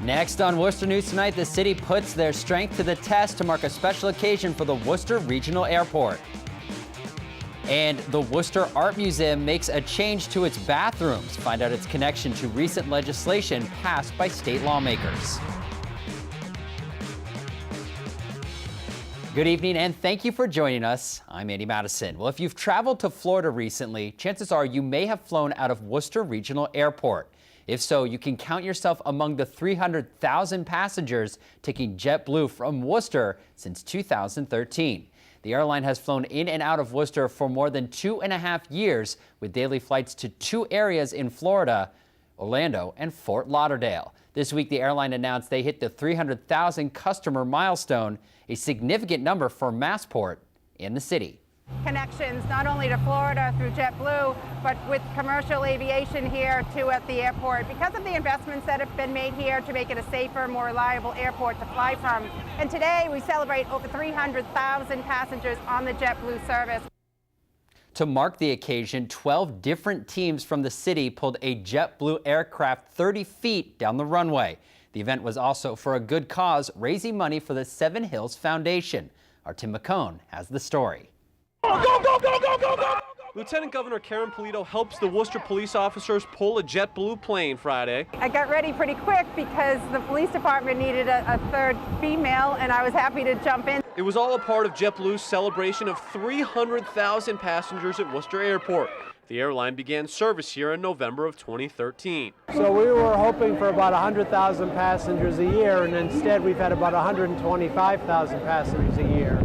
Next on Worcester News Tonight, the city puts their strength to the test to mark a special occasion for the Worcester Regional Airport. And the Worcester Art Museum makes a change to its bathrooms. Find out its connection to recent legislation passed by state lawmakers. Good evening and thank you for joining us. I'm Andy Madison. Well, if you've traveled to Florida recently, chances are you may have flown out of Worcester Regional Airport. If so, you can count yourself among the 300,000 passengers taking JetBlue from Worcester since 2013. The airline has flown in and out of Worcester for more than 2.5 years, with daily flights to 2 areas in Florida, Orlando and Fort Lauderdale. This week, the airline announced they hit the 300,000 customer milestone, a significant number for Massport in the city. Connections not only to Florida through JetBlue, but with commercial aviation here too at the airport because of the investments that have been made here to make it a safer, more reliable airport to fly from. And today we celebrate over 300,000 passengers on the JetBlue service. To mark the occasion, 12 different teams from the city pulled a JetBlue aircraft 30 feet down the runway. The event was also for a good cause, raising money for the Seven Hills Foundation. Our Tim McCone has the story. Go, go, go, go, go, go! Lieutenant Governor Karen Polito helps the Worcester police officers pull a JetBlue plane Friday. I got ready pretty quick because the police department needed a third female, and I was happy to jump in. It was all a part of JetBlue's celebration of 300,000 passengers at Worcester Airport. The airline began service here in November of 2013. So we were hoping for about 100,000 passengers a year, and instead we've had about 125,000 passengers a year.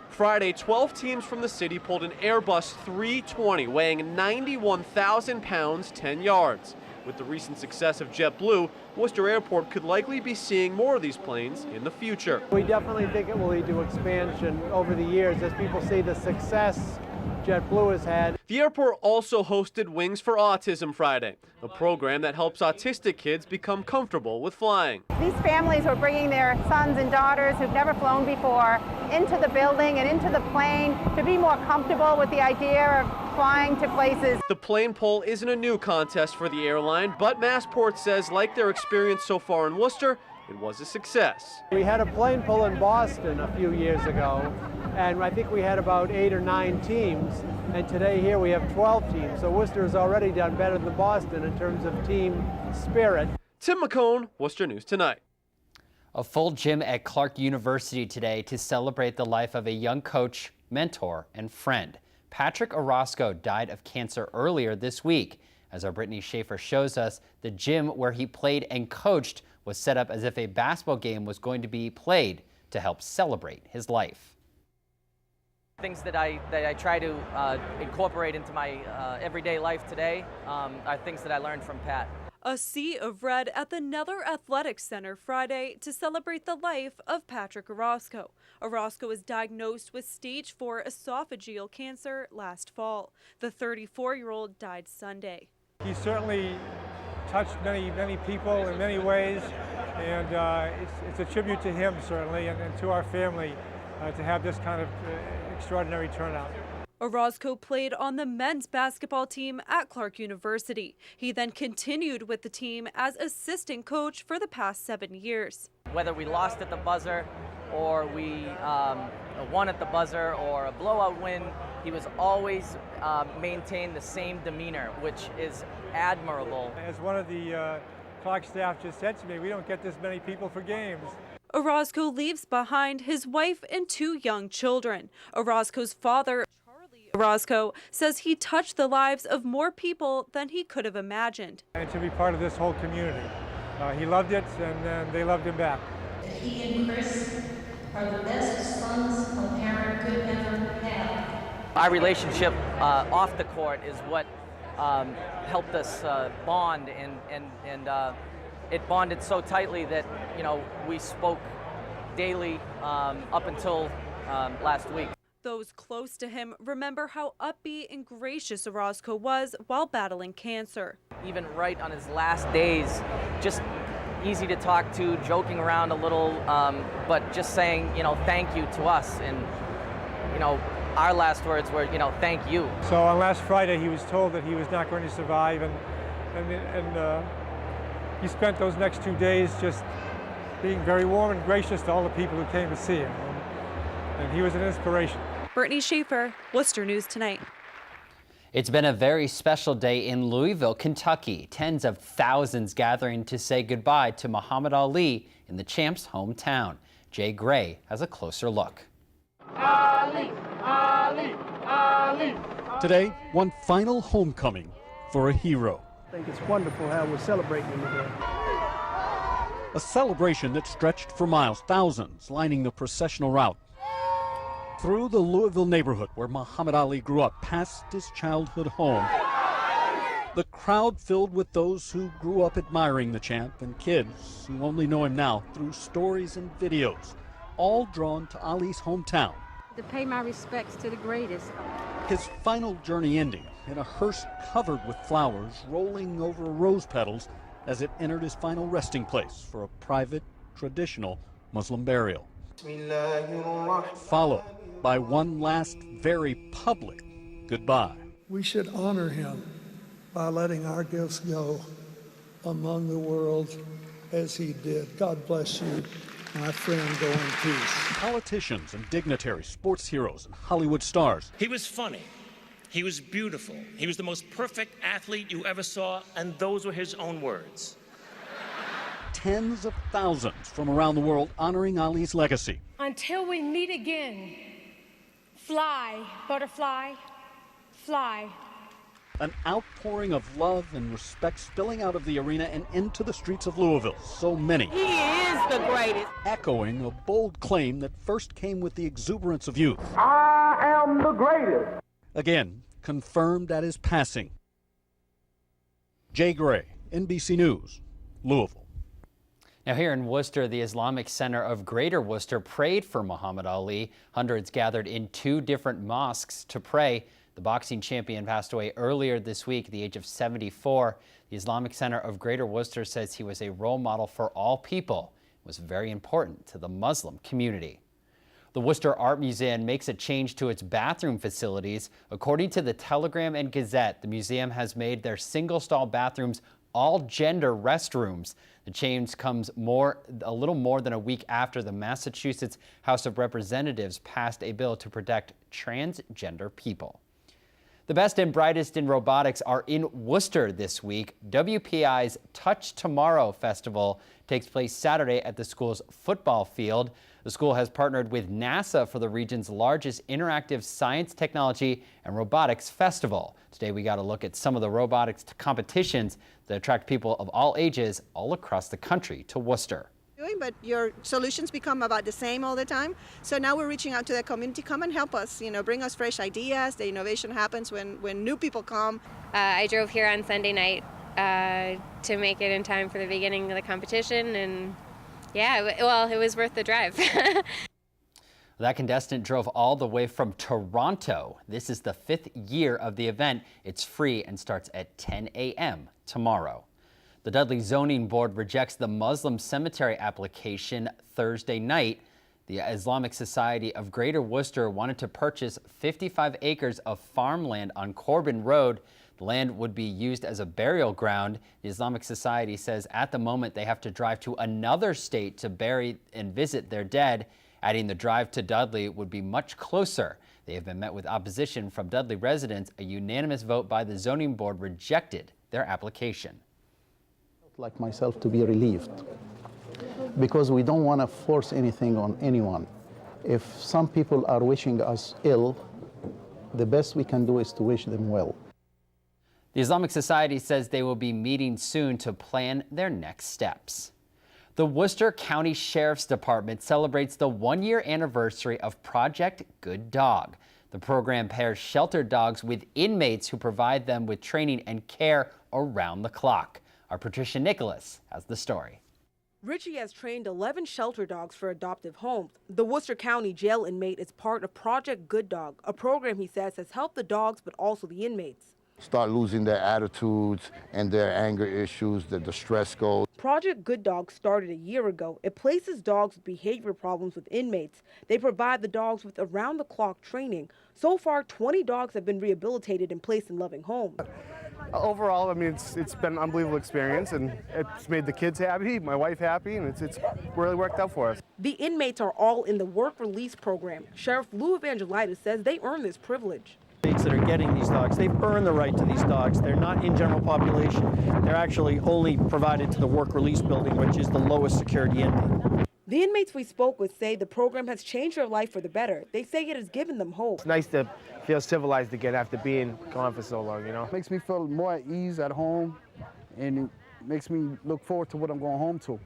Friday, 12 teams from the city pulled an Airbus 320 weighing 91,000 pounds, 10 yards. With the recent success of JetBlue, Worcester Airport could likely be seeing more of these planes in the future. We definitely think it will lead to expansion over the years as people see the success JetBlue has had. The airport also hosted Wings for Autism Friday, a program that helps autistic kids become comfortable with flying. These families were bringing their sons and daughters who've never flown before into the building and into the plane to be more comfortable with the idea of flying to places. The plane pull isn't a new contest for the airline, but Massport says like their experience so far in Worcester, it was a success. We had a plane pull in Boston a few years ago, and I think we had about 8 or 9 teams, and today here we have 12 teams. So Worcester has already done better than Boston in terms of team spirit. Tim McCone, Worcester News Tonight. A full gym at Clark University today to celebrate the life of a young coach, mentor, and friend. Patrick Orosco died of cancer earlier this week. As our Brittany Schaefer shows us, the gym where he played and coached was set up as if a basketball game was going to be played to help celebrate his life. Things that I try to incorporate into my everyday life today are things that I learned from Pat. A sea of red at the Nether Athletics Center Friday to celebrate the life of Patrick Orosco. Orosco was diagnosed with stage 4 esophageal cancer last fall. The 34-year-old died Sunday. He certainly touched many people in many ways, and it's a tribute to him certainly and to our family to have this kind of extraordinary turnout. Orosco played on the men's basketball team at Clark University. He then continued with the team as assistant coach for the past 7 years. Whether we lost at the buzzer or we won at the buzzer or a blowout win, he was always maintained the same demeanor, which is admirable. As one of the Clark staff just said to me, we don't get this many people for games. Orosco leaves behind his wife and 2 young children. Orosco's father, Orosco, says he touched the lives of more people than he could have imagined. And to be part of this whole community. He loved it, and they loved him back. He and Chris are the best sons a parent could ever have. Our relationship off the court is what helped us bond, and it bonded so tightly that, you know, we spoke daily up until last week. Those close to him remember how upbeat and gracious Orosco was while battling cancer. Even right on his last days, just easy to talk to, joking around a little, but just saying, you know, thank you to us. And, you know, our last words were, you know, thank you. So on last Friday, he was told that he was not going to survive, and he spent those next 2 days just being very warm and gracious to all the people who came to see him. And he was an inspiration. Brittany Schaefer, Worcester News Tonight. It's been a very special day in Louisville, Kentucky. Tens of thousands gathering to say goodbye to Muhammad Ali in the champ's hometown. Jay Gray has a closer look. Ali, Ali, Ali. Today, one final homecoming for a hero. I think it's wonderful how we're celebrating him today. A celebration that stretched for miles, thousands lining the processional route through the Louisville neighborhood where Muhammad Ali grew up, past his childhood home. The crowd filled with those who grew up admiring the champ and kids who only know him now through stories and videos, all drawn to Ali's hometown. To pay my respects to the greatest. His final journey ending in a hearse covered with flowers rolling over rose petals as it entered his final resting place for a private, traditional Muslim burial. Followed by one last very public goodbye. We should honor him by letting our gifts go among the world as he did. God bless you, my friend. Go in peace. Politicians and dignitaries, sports heroes and Hollywood stars. He was funny. He was beautiful. He was the most perfect athlete you ever saw, and those were his own words. Tens of thousands from around the world honoring Ali's legacy. Until we meet again, fly, butterfly, fly. An outpouring of love and respect spilling out of the arena and into the streets of Louisville. So many. He is the greatest. Echoing a bold claim that first came with the exuberance of youth. I am the greatest. Again, confirmed at his passing. Jay Gray, NBC News, Louisville. Now here in Worcester, the Islamic Center of Greater Worcester prayed for Muhammad Ali. Hundreds gathered in 2 different mosques to pray. The boxing champion passed away earlier this week at the age of 74. The Islamic Center of Greater Worcester says he was a role model for all people. It was very important to the Muslim community. The Worcester Art Museum makes a change to its bathroom facilities. According to the Telegram and Gazette, the museum has made their single-stall bathrooms all-gender restrooms. The change comes a little more than a week after the Massachusetts House of Representatives passed a bill to protect transgender people. The best and brightest in robotics are in Worcester this week. WPI's Touch Tomorrow Festival takes place Saturday at the school's football field. The school has partnered with NASA for the region's largest interactive science, technology, and robotics festival. Today we got a look at some of the robotics competitions that attract people of all ages all across the country to Worcester. But your solutions become about the same all the time. So now we're reaching out to the community, come and help us, bring us fresh ideas. The innovation happens when new people come. I drove here on Sunday night to make it in time for the beginning of the competition, and yeah, well, it was worth the drive. That contestant drove all the way from Toronto. This is the 5th year of the event. It's free and starts at 10 a.m. tomorrow. The Dudley Zoning Board rejects the Muslim cemetery application Thursday night. The Islamic Society of Greater Worcester wanted to purchase 55 acres of farmland on Corbin Road. The land would be used as a burial ground. The Islamic Society says at the moment they have to drive to another state to bury and visit their dead. Adding the drive to Dudley would be much closer. They have been met with opposition from Dudley residents. A unanimous vote by the zoning board rejected their application. Like myself to be relieved, because we don't want to force anything on anyone. If some people are wishing us ill, the best we can do is to wish them well. The Islamic Society says they will be meeting soon to plan their next steps. The Worcester County Sheriff's Department celebrates the 1-year anniversary of Project Good Dog. The program pairs sheltered dogs with inmates who provide them with training and care around the clock. Our Patricia Nicholas has the story. Richie has trained 11 shelter dogs for adoptive homes. The Worcester County jail inmate is part of Project Good Dog, a program he says has helped the dogs but also the inmates. Start losing their attitudes and their anger issues, the stress goes. Project Good Dog started a year ago. It places dogs with behavior problems with inmates. They provide the dogs with around-the-clock training. So far, 20 dogs have been rehabilitated and placed in loving homes. Overall, I mean, it's been an unbelievable experience, and it's made the kids happy, my wife happy, and it's really worked out for us. The inmates are all in the work release program. Sheriff Lou Evangelitis says they earn this privilege. That are getting these dogs, they've earned the right to these dogs. They're not in general population. They're actually only provided to the work release building, which is the lowest security inmate. The inmates we spoke with say the program has changed their life for the better. They say it has given them hope. It's nice to feel civilized again after being gone for so long, you know? Makes me feel more at ease at home, and it makes me look forward to what I'm going home to.